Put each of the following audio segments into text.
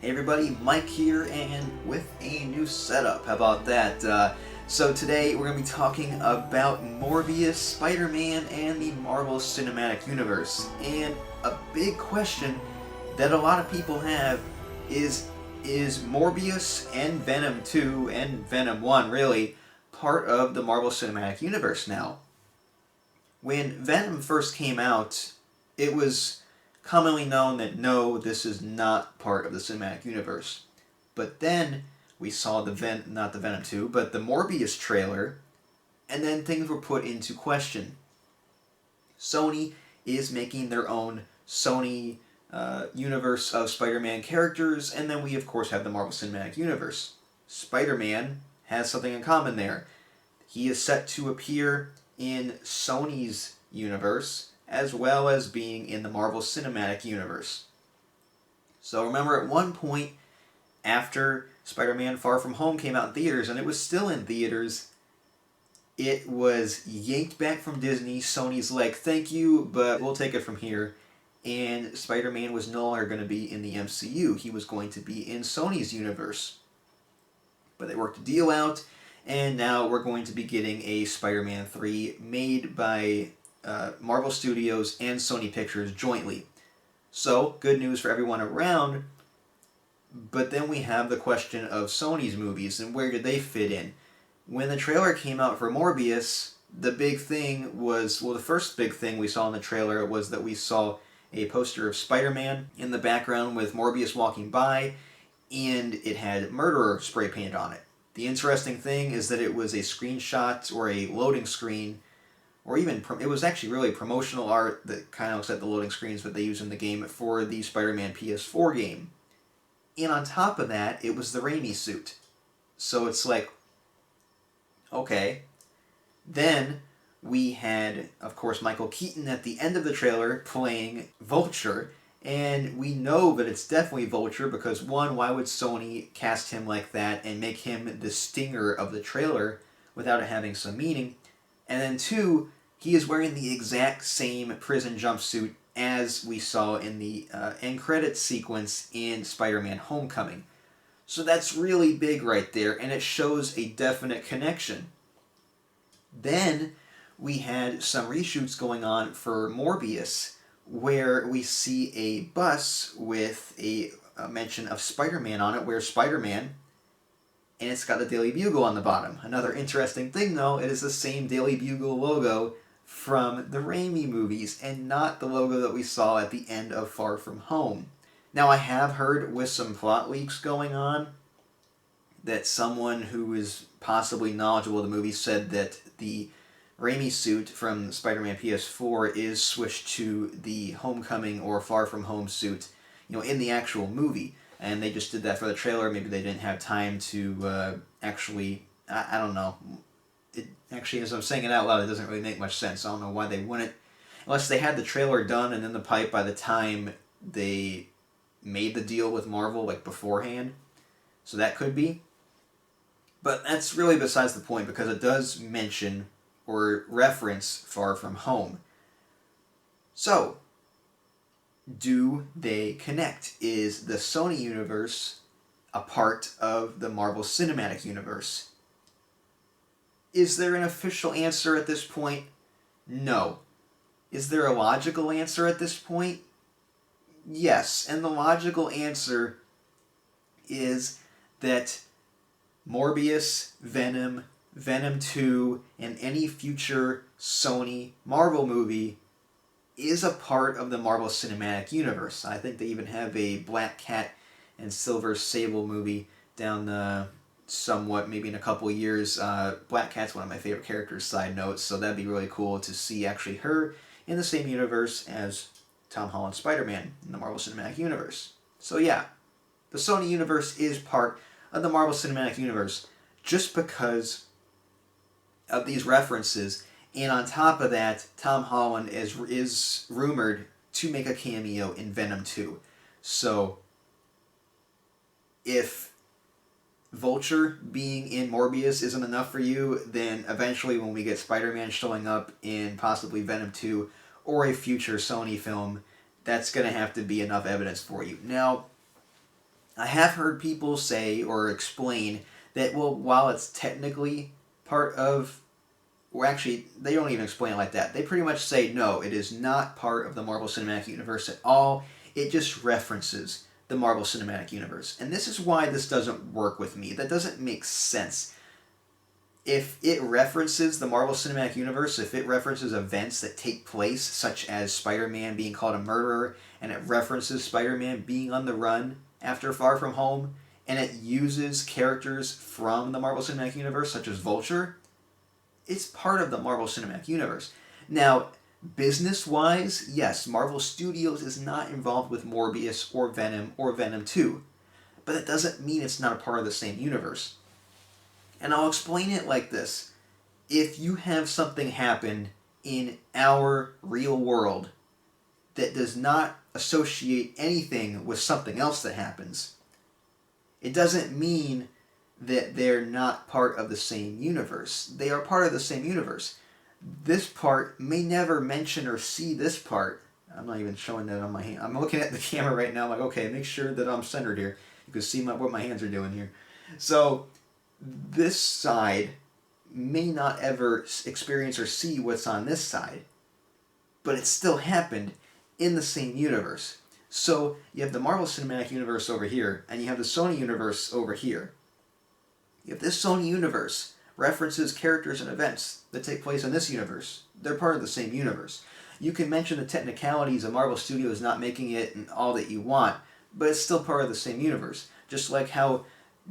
Hey everybody, Mike here, and with a new setup. How about that? So today we're going to be talking about Morbius, Spider-Man, and the Marvel Cinematic Universe. And a big question that a lot of people have is Morbius and Venom 2 and Venom 1 really part of the Marvel Cinematic Universe now? When Venom first came out, it was commonly known that no, this is not part of the cinematic universe. But then we saw not the Venom 2, but the Morbius trailer, and then things were put into question. Sony is making their own Sony universe of Spider-Man characters, and then we of course have the Marvel Cinematic Universe. Spider-Man has something in common there. He is set to appear in Sony's universe, as well as being in the Marvel Cinematic Universe. So remember, at one point, after Spider-Man Far From Home came out in theaters, and it was still in theaters, it was yanked back from Disney. Sony's like, thank you, but we'll take it from here. And Spider-Man was no longer going to be in the MCU. He was going to be in Sony's universe. But they worked a deal out, and now we're going to be getting a Spider-Man 3 made by Marvel Studios and Sony Pictures jointly. So, good news for everyone around, but then we have the question of Sony's movies and where did they fit in. When the trailer came out for Morbius, the big thing was, well, the first big thing we saw in the trailer was that we saw a poster of Spider-Man in the background with Morbius walking by, and it had murderer spray painted on it. The interesting thing is that it was a screenshot or a loading screen, or even, it was actually really promotional art that kind of looks like the loading screens that they use in the game for the Spider-Man PS4 game. And on top of that, it was the Raimi suit. So it's like, okay. Then we had, of course, Michael Keaton at the end of the trailer playing Vulture, and we know that it's definitely Vulture because, one, why would Sony cast him like that and make him the stinger of the trailer without it having some meaning? And then two, he is wearing the exact same prison jumpsuit as we saw in the end credits sequence in Spider-Man Homecoming. So that's really big right there, and it shows a definite connection. Then we had some reshoots going on for Morbius, where we see a bus with a mention of Spider-Man on it, where Spider-Man, and it's got the Daily Bugle on the bottom. Another interesting thing, though, it is the same Daily Bugle logo from the Raimi movies, and not the logo that we saw at the end of Far From Home. Now, I have heard with some plot leaks going on that someone who is possibly knowledgeable of the movie said that the Raimi suit from Spider-Man PS4 is switched to the Homecoming or Far From Home suit, in the actual movie. And they just did that for the trailer. Maybe they didn't have time to actually, I don't know. It actually, as I'm saying it out loud, it doesn't really make much sense. I don't know why they wouldn't, unless they had the trailer done and in the pipe by the time they made the deal with Marvel, like beforehand. So that could be. But that's really besides the point, because it does mention or reference Far From Home. So, do they connect? Is the Sony universe a part of the Marvel Cinematic Universe? Is there an official answer at this point? No. Is there a logical answer at this point? Yes. And the logical answer is that Morbius, Venom, Venom 2, and any future Sony Marvel movie is a part of the Marvel Cinematic Universe. I think they even have a Black Cat and Silver Sable movie down somewhat, maybe in a couple of years. Black Cat's one of my favorite characters, side note, so that'd be really cool to see actually her in the same universe as Tom Holland's Spider-Man in the Marvel Cinematic Universe. So yeah, the Sony universe is part of the Marvel Cinematic Universe just because of these references, and on top of that, Tom Holland is rumored to make a cameo in Venom 2. So, if Vulture being in Morbius isn't enough for you, then eventually when we get Spider-Man showing up in possibly Venom 2 or a future Sony film, that's going to have to be enough evidence for you. Now, I have heard people say or explain that, well, while it's technically part of, or actually, they don't even explain it like that. They pretty much say, no, it is not part of the Marvel Cinematic Universe at all. It just references the Marvel Cinematic Universe. And this is why this doesn't work with me. That doesn't make sense. If it references the Marvel Cinematic Universe, if it references events that take place, such as Spider-Man being called a murderer, and it references Spider-Man being on the run after Far From Home, and it uses characters from the Marvel Cinematic Universe, such as Vulture, it's part of the Marvel Cinematic Universe. Now, business-wise, yes, Marvel Studios is not involved with Morbius or Venom 2, but that doesn't mean it's not a part of the same universe. And I'll explain it like this. If you have something happen in our real world that does not associate anything with something else that happens, it doesn't mean that they're not part of the same universe. They are part of the same universe. This part may never mention or see this part. I'm not even showing that on my hand. I'm looking at the camera right now. I'm like, okay, make sure that I'm centered here. You can see what my hands are doing here. So this side may not ever experience or see what's on this side, but it still happened in the same universe. So you have the Marvel Cinematic Universe over here, and you have the Sony Universe over here. If this Sony Universe references characters and events that take place in this universe, they're part of the same universe. You can mention the technicalities of Marvel Studios not making it and all that you want, but it's still part of the same universe. Just like how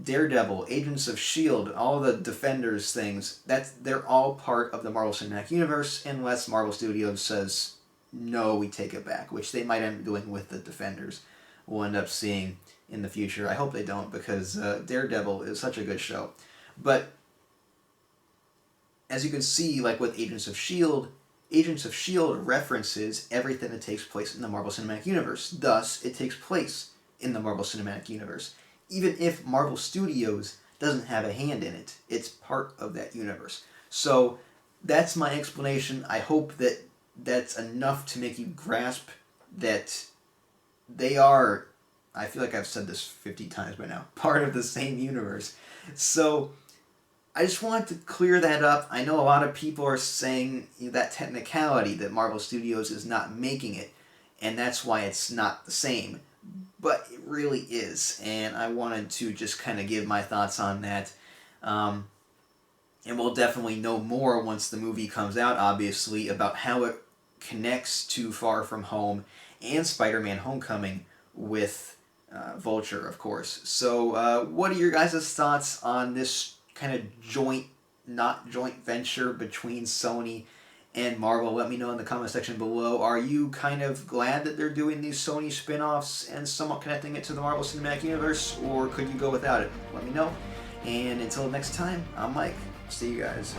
Daredevil, Agents of S.H.I.E.L.D., all the Defenders things, they're all part of the Marvel Cinematic Universe, unless Marvel Studios says, no, we take it back, which they might end up doing with the Defenders. We'll end up seeing in the future. I hope they don't, because Daredevil is such a good show. But as you can see, like with Agents of S.H.I.E.L.D., Agents of S.H.I.E.L.D. references everything that takes place in the Marvel Cinematic Universe. Thus, it takes place in the Marvel Cinematic Universe. Even if Marvel Studios doesn't have a hand in it, it's part of that universe. So that's my explanation. I hope that that's enough to make you grasp that they are, I feel like I've said this 50 times by now, part of the same universe. So I just wanted to clear that up. I know a lot of people are saying that technicality, that Marvel Studios is not making it, and that's why it's not the same. But it really is, and I wanted to just kind of give my thoughts on that. And we'll definitely know more once the movie comes out, obviously, about how it connects to Far From Home and Spider-Man Homecoming with Vulture, of course. So what are your guys' thoughts on this kind of not joint venture between Sony and Marvel? Let me know in the comment section below. Are you kind of glad that they're doing these Sony spin-offs and somewhat connecting it to the Marvel Cinematic Universe, or could you go without it? Let me know. And until next time, I'm Mike. See you guys.